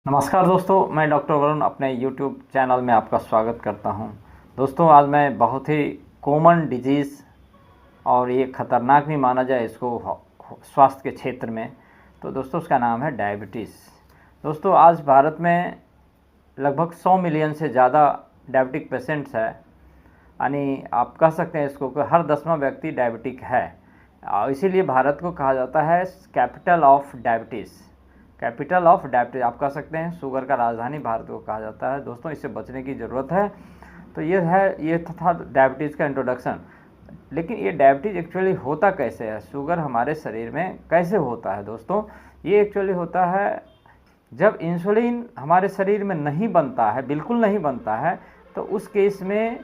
नमस्कार दोस्तों, मैं डॉक्टर वरुण अपने यूट्यूब चैनल में आपका स्वागत करता हूं। दोस्तों, आज मैं बहुत ही कॉमन डिजीज़ और ये ख़तरनाक भी माना जाए इसको स्वास्थ्य के क्षेत्र में, तो दोस्तों उसका नाम है डायबिटीज़। दोस्तों, आज भारत में लगभग 100 मिलियन से ज़्यादा डायबिटिक पेशेंट्स है, यानी आप कह सकते हैं इसको कि हर 10वां व्यक्ति डायबिटिक है। इसीलिए भारत को कहा जाता है capital of diabetes. Capital of diabetes आप कह सकते हैं, शुगर का राजधानी भारत को कहा जाता है। दोस्तों, इससे बचने की ज़रूरत है। तो ये था डायबिटीज़ का इंट्रोडक्शन। लेकिन ये डायबिटीज़ एक्चुअली होता कैसे है, शुगर हमारे शरीर में कैसे होता है? दोस्तों, ये एक्चुअली होता है जब इंसुलिन हमारे शरीर में नहीं बनता है, बिल्कुल नहीं बनता है, तो उस केस में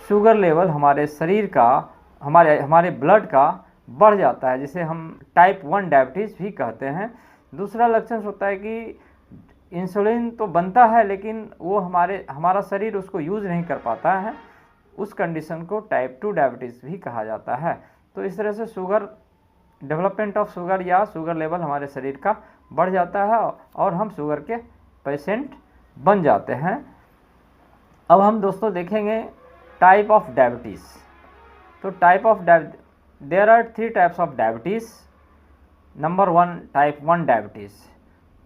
शुगर लेवल हमारे शरीर का, हमारे ब्लड का बढ़ जाता है, जिसे हम टाइप 1 डायबिटीज़ भी कहते हैं। दूसरा लक्षण होता है कि इंसुलिन तो बनता है लेकिन वो हमारा शरीर उसको यूज़ नहीं कर पाता है। उस कंडीशन को टाइप 2 डायबिटीज़ भी कहा जाता है। तो इस तरह से डेवलपमेंट ऑफ शुगर या शुगर लेवल हमारे शरीर का बढ़ जाता है और हम शुगर के पेशेंट बन जाते हैं। अब हम दोस्तों देखेंगे टाइप ऑफ डायबिटीज़। तो there are 3 types of diabetes. Number 1, type 1 diabetes.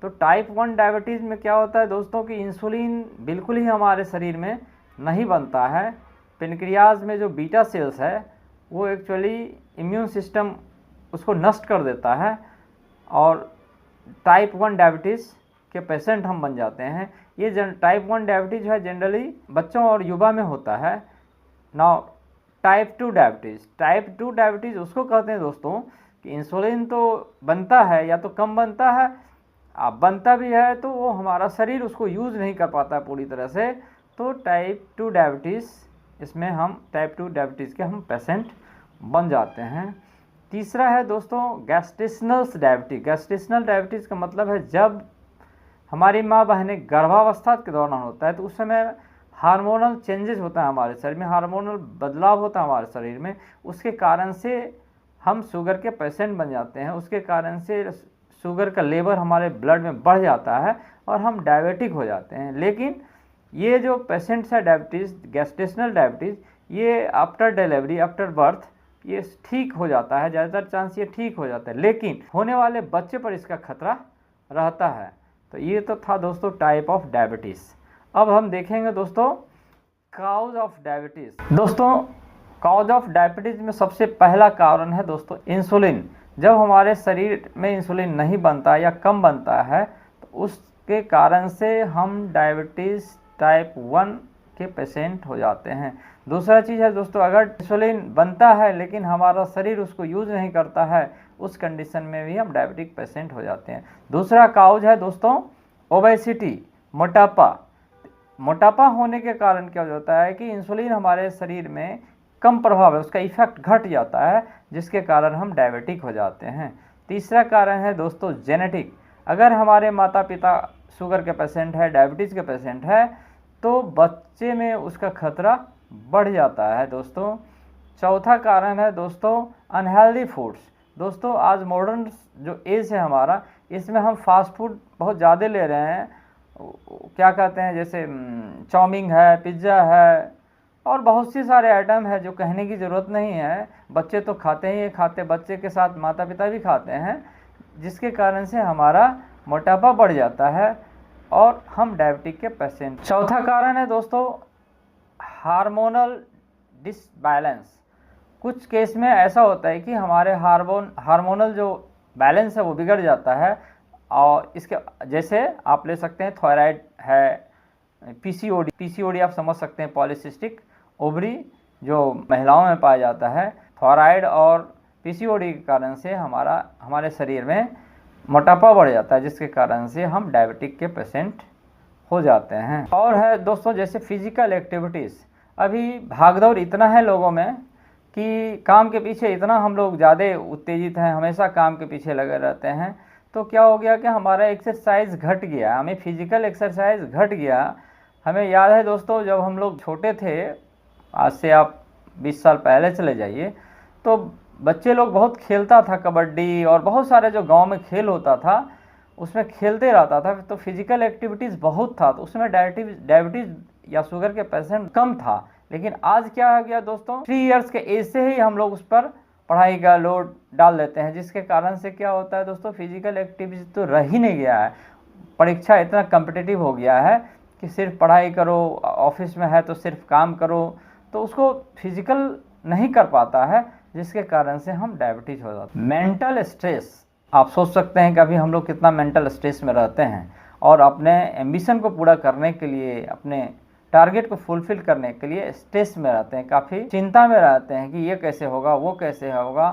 तो टाइप 1 डायबिटीज़ में क्या होता है दोस्तों कि इंसुलिन बिल्कुल ही हमारे शरीर में नहीं बनता है। पेनक्रियाज में जो बीटा सेल्स है वो एक्चुअली इम्यून सिस्टम उसको नष्ट कर देता है और टाइप 1 डायबिटीज़ के पेशेंट हम बन जाते हैं। ये टाइप 1 डायबिटीज़ जो है जनरली बच्चों और युवा में होता है। नाउ टाइप 2 डायबिटीज़ उसको कहते हैं दोस्तों कि इंसुलिन तो बनता है या तो कम बनता है, बनता भी है तो वो हमारा शरीर उसको यूज़ नहीं कर पाता पूरी तरह से। तो टाइप 2 डायबिटीज़, इसमें हम टाइप 2 डायबिटीज़ के हम पेशेंट बन जाते हैं। तीसरा है दोस्तों गैस्ट्रेशनल डायबिटीज़ का मतलब है जब हमारी माँ बहनें गर्भावस्था के दौरान होता है तो उस समय हार्मोनल चेंजेस होता है हमारे शरीर में, हार्मोनल बदलाव होता है हमारे शरीर में। उसके कारण से हम शुगर के पेशेंट बन जाते हैं। उसके कारण से शुगर का लेवल हमारे ब्लड में बढ़ जाता है और हम डायबिटिक हो जाते हैं। लेकिन ये जो पेशेंट्स है डायबिटीज़, गैस्ट्रेशनल डायबिटीज़, ये आफ्टर डिलीवरी, आफ्टर बर्थ ये ठीक हो जाता है, ज़्यादातर चांस ये ठीक हो जाता है। लेकिन होने वाले बच्चे पर इसका खतरा रहता है। तो ये तो था दोस्तों टाइप ऑफ डायबिटीज़। अब हम देखेंगे दोस्तों काउज ऑफ डायबिटीज़। दोस्तों, काउज ऑफ डायबिटीज़ में सबसे पहला कारण है दोस्तों इंसुलिन। जब हमारे शरीर में इंसुलिन नहीं बनता या कम बनता है तो उसके कारण से हम डायबिटीज़ टाइप 1 के पेशेंट हो जाते हैं। दूसरा चीज़ है दोस्तों, अगर इंसुलिन बनता है लेकिन हमारा शरीर उसको यूज़ नहीं करता है, उस कंडीशन में भी हम डायबिटिक पेशेंट हो जाते हैं। दूसरा काउज है दोस्तों ओबेसिटी, मोटापा होने के कारण क्या हो जाता है कि इंसुलिन हमारे शरीर में कम प्रभाव है, उसका इफेक्ट घट जाता है, जिसके कारण हम डायबिटिक हो जाते हैं। तीसरा कारण है दोस्तों जेनेटिक। अगर हमारे माता पिता शुगर के पेशेंट है, डायबिटीज़ के पेशेंट है, तो बच्चे में उसका खतरा बढ़ जाता है दोस्तों। चौथा कारण है दोस्तों अनहेल्दी फूड्स। दोस्तों, आज मॉडर्न जो एज है हमारा, इसमें हम फास्ट फूड बहुत ज़्यादा ले रहे हैं। क्या कहते हैं, जैसे चाउमीन है, पिज़्ज़ा है और बहुत सी सारे आइटम है जो कहने की ज़रूरत नहीं है। बच्चे तो खाते ही खाते, बच्चे के साथ माता पिता भी खाते हैं, जिसके कारण से हमारा मोटापा बढ़ जाता है और हम डायबिटिक के पेशेंट। चौथा कारण है दोस्तों हार्मोनल डिसबैलेंस। कुछ केस में ऐसा होता है कि हमारे हार्मोनल जो बैलेंस है वो बिगड़ जाता है और इसके जैसे आप ले सकते हैं थायराइड है, पीसीओडी आप समझ सकते हैं, पॉलीसिस्टिक ओवरी जो महिलाओं में पाया जाता है। थायराइड और पीसीओडी के कारण से हमारे शरीर में मोटापा बढ़ जाता है, जिसके कारण से हम डायबिटिक के पेशेंट हो जाते हैं। और है दोस्तों जैसे फिजिकल एक्टिविटीज़। अभी भागदौड़ इतना है लोगों में कि काम के पीछे इतना हम लोग ज़्यादा उत्तेजित हैं, हमेशा काम के पीछे लगे रहते हैं। तो क्या हो गया कि हमारा एक्सरसाइज घट गया, हमें फिजिकल एक्सरसाइज घट गया। हमें याद है दोस्तों जब हम लोग छोटे थे, आज से आप 20 साल पहले चले जाइए, तो बच्चे लोग बहुत खेलता था कबड्डी और बहुत सारे जो गांव में खेल होता था, उसमें खेलते रहता था, तो फिजिकल एक्टिविटीज़ बहुत था, तो उसमें डायबिटीज़ या शुगर के पेशेंट कम था। लेकिन आज क्या हो गया दोस्तों, 3 इयर्स के एज से ही हम लोग उस पर पढ़ाई का लोड डाल देते हैं, जिसके कारण से क्या होता है दोस्तों, फिजिकल एक्टिविटीज़ तो रह ही नहीं गया है। परीक्षा इतना कम्पिटिटिव हो गया है कि सिर्फ पढ़ाई करो, ऑफिस में है तो सिर्फ काम करो, तो उसको फिजिकल नहीं कर पाता है, जिसके कारण से हम डायबिटीज़ हो जाते हैं। मेंटल स्ट्रेस, आप सोच सकते हैं कि अभी हम लोग कितना मेंटल स्ट्रेस में रहते हैं, और अपने एम्बिशन को पूरा करने के लिए, अपने टारगेट को फुलफिल करने के लिए स्ट्रेस में रहते हैं, काफ़ी चिंता में रहते हैं कि ये कैसे होगा, वो कैसे होगा।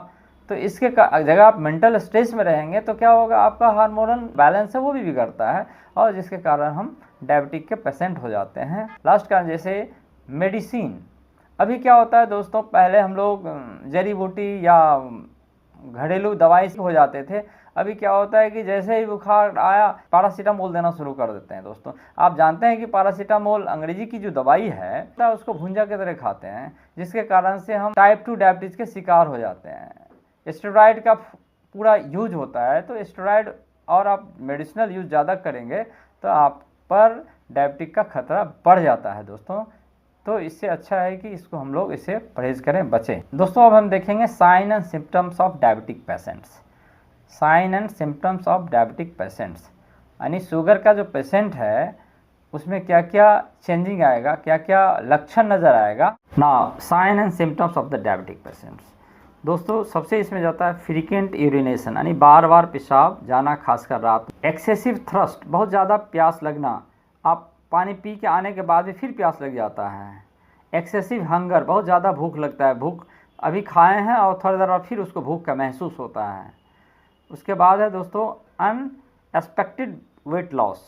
तो इसके जगह आप मेंटल स्ट्रेस में रहेंगे तो क्या होगा, आपका हार्मोनल बैलेंस है वो भी बिगड़ता है, और जिसके कारण हम डायबिटिक के पेशेंट हो जाते हैं। लास्ट कारण जैसे मेडिसिन, अभी क्या होता है दोस्तों, पहले हम लोग जड़ी बूटी या घरेलू दवाई से हो जाते थे। अभी क्या होता है कि जैसे ही बुखार आया पैरासीटामोल देना शुरू कर देते हैं। दोस्तों आप जानते हैं कि पैरासीटामोल अंग्रेजी की जो दवाई है उसको भुंजा की तरह खाते हैं, जिसके कारण से हम टाइप 2 डायबिटीज़ के शिकार हो जाते हैं। स्टेरॉयड का पूरा यूज होता है, तो स्टेरॉयड और आप मेडिसिनल यूज ज़्यादा करेंगे तो आप पर डायबिटिक का खतरा बढ़ जाता है दोस्तों। तो इससे अच्छा है कि इसको हम लोग इसे परहेज करें, बचें। दोस्तों अब हम देखेंगे sign and symptoms of diabetic patients. Sign and symptoms of diabetic patients यानी शुगर का जो पेशेंट है उसमें क्या क्या चेंजिंग आएगा, क्या क्या लक्षण नज़र आएगा। Now sine and symptoms of the diabetic patients. दोस्तों सबसे इसमें जाता है फ्रीक्वेंट यूरिनेशन यानी बार बार पेशाब जाना, खासकर रात। एक्सेसिव थ्रस्ट, बहुत ज़्यादा प्यास लगना, आप पानी पी के आने के बाद भी फिर प्यास लग जाता है। एक्सेसिव हंगर, बहुत ज़्यादा भूख लगता है, भूख अभी खाए हैं और थोड़ी देर बाद फिर उसको भूख का महसूस होता है। उसके बाद है दोस्तों अनएक्सपेक्टेड वेट लॉस,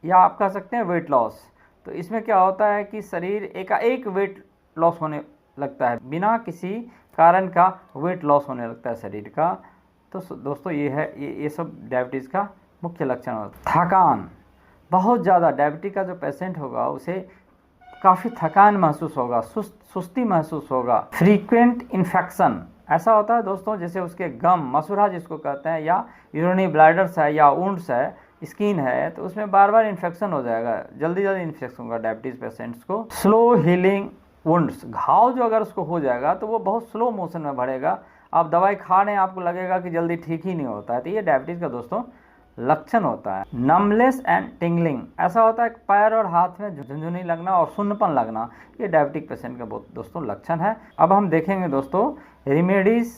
या आप कह सकते हैं वेट लॉस। तो इसमें क्या होता है कि शरीर एकाएक वेट लॉस होने लगता है, बिना किसी कारण का वेट लॉस होने लगता है शरीर का। तो दोस्तों ये है, ये सब डायबिटीज़ का मुख्य लक्षण होता है। थकान, बहुत ज़्यादा डायबिटीज का जो पेशेंट होगा उसे काफ़ी थकान महसूस होगा, सुस्ती महसूस होगा। फ्रीक्वेंट इन्फेक्शन, ऐसा होता है दोस्तों जैसे उसके गम, मसूड़ा जिसको कहते हैं, या यूरिनरी ब्लैडर्स है या वुंड्स है, स्किन है, तो उसमें बार बार इन्फेक्शन हो जाएगा, जल्दी इन्फेक्शन होगा डायबिटीज़ पेशेंट्स को। स्लो हीलिंग वुंड्स, घाव जो अगर उसको हो जाएगा तो वो बहुत स्लो मोशन में बढ़ेगा, आप दवाई खा रहे हैं आपको लगेगा कि जल्दी ठीक ही नहीं होता है। तो ये डायबिटीज़ का दोस्तों लक्षण होता है। नमलेस एंड टिंगलिंग, ऐसा होता है पैर और हाथ में झुनझुनी लगना और सुन्नपन लगना, ये डायबिटिक पेशेंट का दोस्तों लक्षण है। अब हम देखेंगे दोस्तों रेमेडीज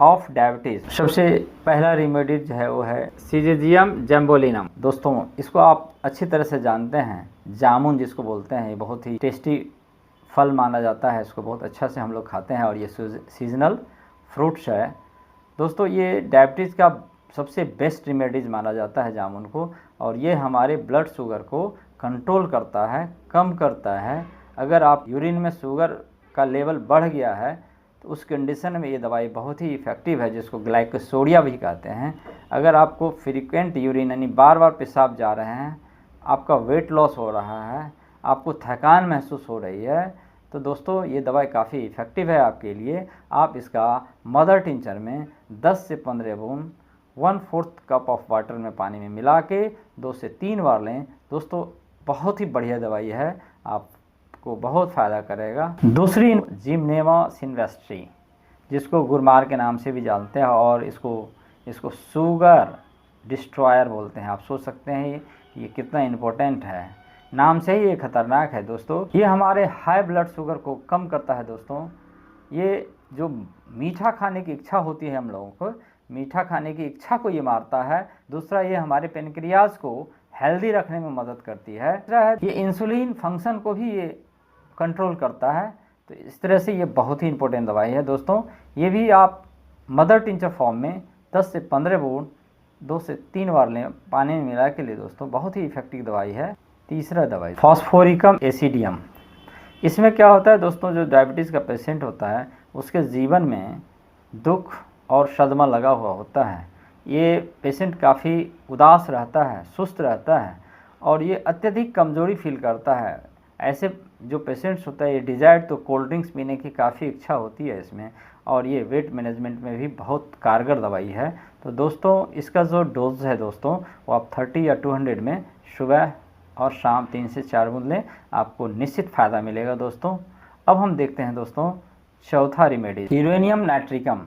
ऑफ डायबिटीज़। सबसे पहला रेमेडी जो है वो है सिजेजियम जैम्बोलिनम। दोस्तों इसको आप अच्छी तरह से जानते हैं, जामुन जिसको बोलते हैं, ये बहुत ही टेस्टी फल माना जाता है, इसको बहुत अच्छा से हम लोग खाते हैं और ये सीजनल फ्रूट्स है। दोस्तों ये डायबिटीज़ का सबसे बेस्ट रेमेडीज़ माना जाता है जामुन को, और ये हमारे ब्लड शुगर को कंट्रोल करता है, कम करता है। अगर आप यूरिन में शुगर का लेवल बढ़ गया है तो उस कंडीशन में ये दवाई बहुत ही इफ़ेक्टिव है, जिसको ग्लाइकोसोडिया भी कहते हैं। अगर आपको फ्रीक्वेंट यूरिन यानी बार बार पेशाब जा रहे हैं, आपका वेट लॉस हो रहा है, आपको थकान महसूस हो रही है, तो दोस्तों ये दवाई काफ़ी इफ़ेक्टिव है आपके लिए। आप इसका मदर टिंचर में 10 से 15 बूंद 1/4 कप ऑफ वाटर में पानी में मिला के 2 से 3 बार लें। दोस्तों बहुत ही बढ़िया दवाई है, आपको बहुत फ़ायदा करेगा। दूसरी जिम्नेमा सिल्वेस्ट्री, जिसको गुरमार के नाम से भी जानते हैं, और इसको शुगर डिस्ट्रॉयर बोलते हैं। आप सोच सकते हैं ये कितना इम्पोर्टेंट है, नाम से ही ये खतरनाक है दोस्तों। ये हमारे हाई ब्लड शुगर को कम करता है दोस्तों। ये जो मीठा खाने की इच्छा होती है हम लोगों को, मीठा खाने की इच्छा को ये मारता है। दूसरा ये हमारे पेनक्रियाज को हेल्दी रखने में मदद करती है। तीसरा है ये इंसुलिन फंक्शन को भी ये कंट्रोल करता है। तो इस तरह से ये बहुत ही इंपॉर्टेंट दवाई है दोस्तों। ये भी आप मदर टिंचर फॉर्म में 10 से 15 बूंद 2 से 3 बार लें पानी में मिला के लिए दोस्तों, बहुत ही इफेक्टिव दवाई है। तीसरा दवाई फॉस्फोरिकम एसिडियम। इसमें क्या होता है दोस्तों, जो डायबिटीज़ का पेशेंट होता है उसके जीवन में दुख और सदमा लगा हुआ होता है। ये पेशेंट काफ़ी उदास रहता है, सुस्त रहता है, और ये अत्यधिक कमज़ोरी फील करता है। ऐसे जो पेशेंट्स होता है ये डिज़ायर तो कोल्ड ड्रिंक्स पीने की काफ़ी इच्छा होती है इसमें, और ये वेट मैनेजमेंट में भी बहुत कारगर दवाई है। तो दोस्तों इसका जो डोज है दोस्तों वो आप 30 या 200 में सुबह और शाम 3 से 4 बूंद लें, आपको निश्चित फ़ायदा मिलेगा दोस्तों। अब हम देखते हैं दोस्तों चौथा रेमेडी, यूरेनियम नाइट्रिकम।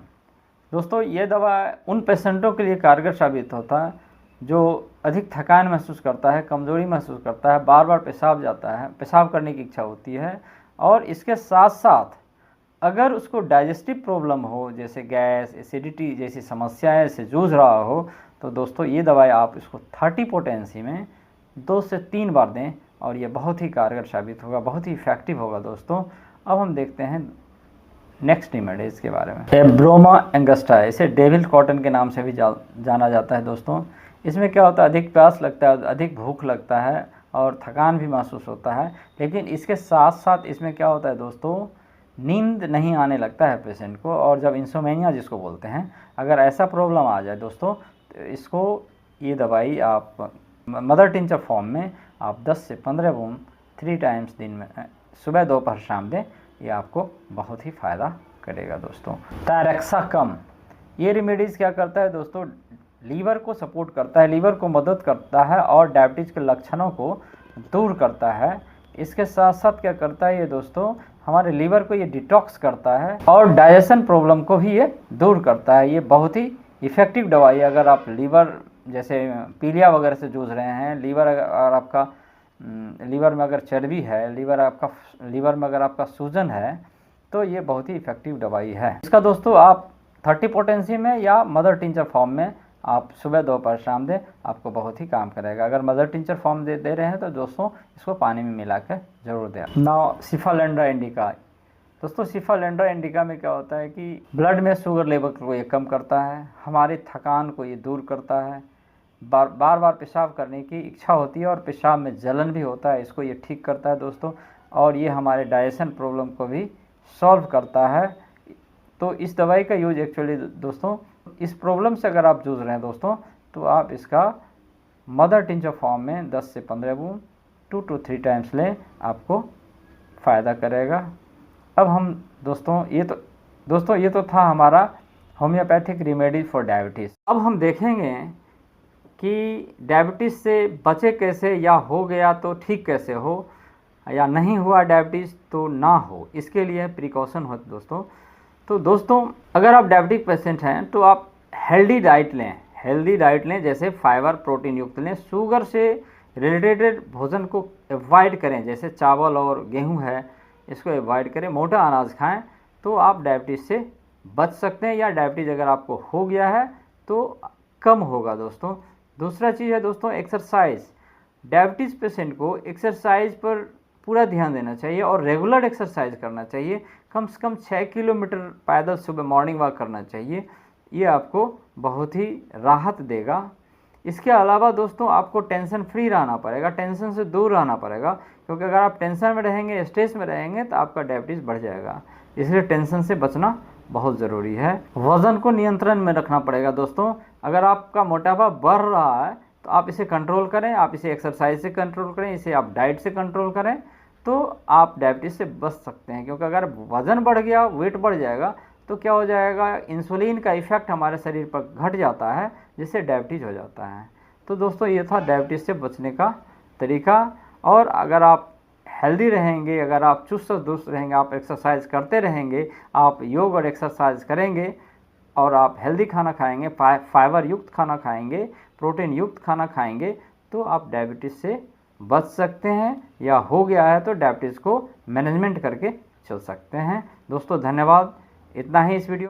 दोस्तों ये दवा उन पेशेंटों के लिए कारगर साबित होता है जो अधिक थकान महसूस करता है, कमज़ोरी महसूस करता है, बार बार पेशाब जाता है, पेशाब करने की इच्छा होती है, और इसके साथ साथ अगर उसको डाइजेस्टिव प्रॉब्लम हो जैसे गैस, एसिडिटी जैसी समस्याएं से जूझ रहा हो, तो दोस्तों ये दवाई आप इसको 30 पोटेंसी में 2 से 3 बार दें और ये बहुत ही कारगर साबित होगा, बहुत ही इफ़ेक्टिव होगा दोस्तों। अब हम देखते हैं नेक्स्ट रेमेडी इसके बारे में, एब्रोमा एंगस्टा। इसे डेविल कॉटन के नाम से भी जाना जाता है दोस्तों। इसमें क्या होता है, अधिक प्यास लगता है, अधिक भूख लगता है और थकान भी महसूस होता है, लेकिन इसके साथ साथ इसमें क्या होता है दोस्तों, नींद नहीं आने लगता है पेशेंट को, और जब इंसोमेनिया जिसको बोलते हैं, अगर ऐसा प्रॉब्लम आ जाए दोस्तों तो इसको ये दवाई आप मदर टिंचर फॉर्म में आप 10 से 15 बूंद 3 टाइम्स दिन में सुबह दोपहर शाम दें, ये आपको बहुत ही फ़ायदा करेगा दोस्तों। टायरेक्सा कम, ये रेमेडीज़ क्या करता है दोस्तों, लीवर को सपोर्ट करता है, लीवर को मदद करता है और डायबिटीज़ के लक्षणों को दूर करता है। इसके साथ साथ क्या करता है ये दोस्तों, हमारे लीवर को ये डिटॉक्स करता है और डाइजेशन प्रॉब्लम को भी ये दूर करता है। ये बहुत ही इफ़ेक्टिव दवाई है। अगर आप लीवर जैसे पीलिया वगैरह से जूझ रहे हैं, लीवर और आपका लीवर में अगर चर्बी है, लीवर में अगर आपका सूजन है, तो ये बहुत ही इफ़ेक्टिव दवाई है। इसका दोस्तों आप 30 पोटेंसी में या मदर टिंचर फॉर्म में आप सुबह दोपहर शाम दें, आपको बहुत ही काम करेगा। अगर मदर टिंचर फॉर्म दे रहे हैं तो दोस्तों इसको पानी में मिला कर जरूर दें। Now Cephalandra indica. दोस्तों सिफालेंड्रा इंडिका में क्या होता है कि ब्लड में शुगर लेवल को ये कम करता है, हमारी थकान को ये दूर करता है, बार बार पेशाब करने की इच्छा होती है और पेशाब में जलन भी होता है, इसको ये ठीक करता है दोस्तों, और ये हमारे डाइजेशन प्रॉब्लम को भी सॉल्व करता है। तो इस दवाई का यूज एक्चुअली दोस्तों, इस प्रॉब्लम से अगर आप जूझ रहे हैं दोस्तों, तो आप इसका मदर टिंचर फॉर्म में 10 से 15 बूंद 2 to 3 टाइम्स लें, आपको फ़ायदा करेगा। अब हम दोस्तों ये तो था हमारा होम्योपैथिक रेमेडी फॉर डायबिटीज़। अब हम देखेंगे कि डायबिटीज़ से बचे कैसे, या हो गया तो ठीक कैसे हो, या नहीं हुआ डायबिटीज़ तो ना हो, इसके लिए प्रिकॉशन हो दोस्तों। तो दोस्तों अगर आप डायबिटिक पेशेंट हैं तो आप हेल्दी डाइट लें, जैसे फाइबर प्रोटीन युक्त लें, शुगर से रिलेटेड भोजन को अवॉइड करें, जैसे चावल और गेहूं है, इसको अवॉइड करें, मोटा अनाज खाएं, तो आप डायबिटीज़ से बच सकते हैं, या डायबिटीज़ अगर आपको हो गया है तो कम होगा दोस्तों। दूसरा चीज़ है दोस्तों एक्सरसाइज। डायबिटीज़ पेशेंट को एक्सरसाइज पर पूरा ध्यान देना चाहिए और रेगुलर एक्सरसाइज करना चाहिए। कम से कम 6 किलोमीटर पैदल सुबह मॉर्निंग वॉक करना चाहिए, ये आपको बहुत ही राहत देगा। इसके अलावा दोस्तों आपको टेंशन फ्री रहना पड़ेगा, टेंशन से दूर रहना पड़ेगा, क्योंकि अगर आप टेंशन में रहेंगे, स्ट्रेस में रहेंगे, तो आपका डायबिटीज़ बढ़ जाएगा। इसलिए टेंशन से बचना बहुत ज़रूरी है। वज़न को नियंत्रण में रखना पड़ेगा दोस्तों। अगर आपका मोटापा बढ़ रहा है तो आप इसे कंट्रोल करें, आप इसे एक्सरसाइज से कंट्रोल करें, इसे आप डाइट से कंट्रोल करें, तो आप डायबिटीज़ से बच सकते हैं। क्योंकि अगर वज़न बढ़ गया, वेट बढ़ जाएगा, तो क्या हो जाएगा, इंसुलिन का इफ़ेक्ट हमारे शरीर पर घट जाता है, जिससे डायबिटीज़ हो जाता है। तो दोस्तों ये था डायबिटीज़ से बचने का तरीका। और अगर आप हेल्दी रहेंगे, अगर आप चुस्त दुरुस्त रहेंगे, आप एक्सरसाइज करते रहेंगे, आप योग और एक्सरसाइज करेंगे, और आप हेल्दी खाना खाएंगे, फाइबर युक्त खाना खाएंगे, प्रोटीन युक्त खाना खाएंगे, तो आप डायबिटीज़ से बच सकते हैं, या हो गया है तो डायबिटीज़ को मैनेजमेंट करके चल सकते हैं। दोस्तों धन्यवाद, इतना ही इस वीडियो।